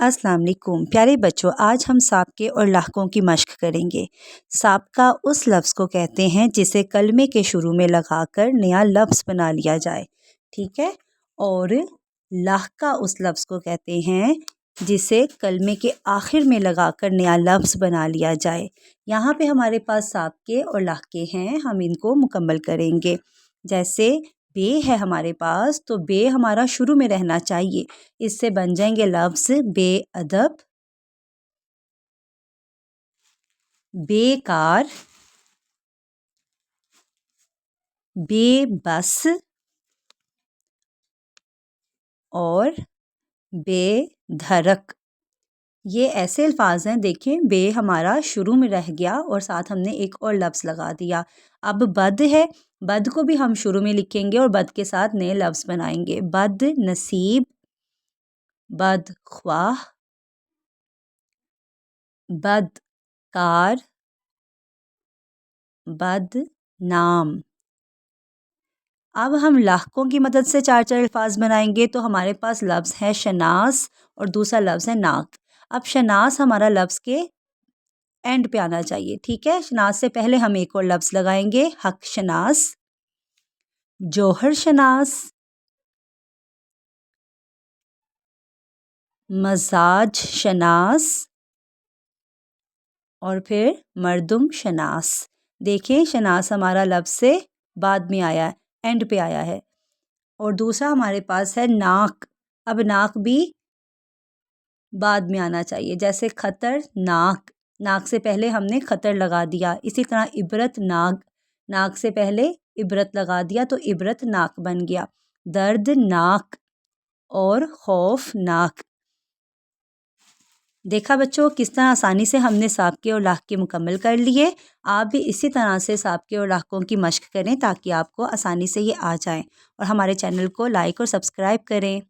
अस्सलाम वालेकुम प्यारे बच्चों, आज हम साबके और लाहकों की मश्क करेंगे। साबका उस लफ्ज़ को कहते हैं जिसे कलमे के शुरू में लगाकर नया लफ्ज़ बना लिया जाए, ठीक है। और लाहका उस लफ्ज़ को कहते हैं जिसे कलमे के आखिर में लगाकर नया लफ्ज़ बना लिया जाए। यहाँ पे हमारे पास साबके और लाहके हैं, हम इनको मुकम्मल करेंगे। जैसे बे है हमारे पास, तो बे हमारा शुरू में रहना चाहिए, इससे बन जाएंगे लफ्ज़ बेअदब, बेकार, बेबस और बेधड़क। ये ऐसे अल्फाज हैं, देखें बे हमारा शुरू में रह गया और साथ हमने एक और लफ्ज़ लगा दिया। अब बद है, बद को भी हम शुरू में लिखेंगे और बद के साथ नए लफ्ज़ बनाएंगे। बद नसीब, बदख्वाह, बदकार, बदनाम। अब हम लाहकों की मदद से चार चार अल्फाज बनाएंगे। तो हमारे पास लफ्ज़ है शनास और दूसरा लफ्ज़ है नाक। अब शनास हमारा लफ्ज़ के एंड पे आना चाहिए, ठीक है। शनास से पहले हम एक और लफ्ज़ लगाएंगे, हक शनास, जौहर शनास, मजाज शनास और फिर मर्दुम शनास। देखें शनास हमारा लफ्ज़ से बाद में आया है, एंड पे आया है। और दूसरा हमारे पास है नाक। अब नाक भी बाद में आना चाहिए, जैसे खतर नाक, नाक से पहले हमने खतर लगा दिया। इसी तरह इबरत नाक, नाक से पहले इबरत लगा दिया तो इबरत नाक बन गया। दर्द नाक और खौफ नाक। देखा बच्चों किस तरह आसानी से हमने साबके और लाहके मुकम्मल कर लिए। आप भी इसी तरह से साबके और लाहकों की मश्क करें ताकि आपको आसानी से ये आ जाएं। और हमारे चैनल को लाइक और सब्सक्राइब करें।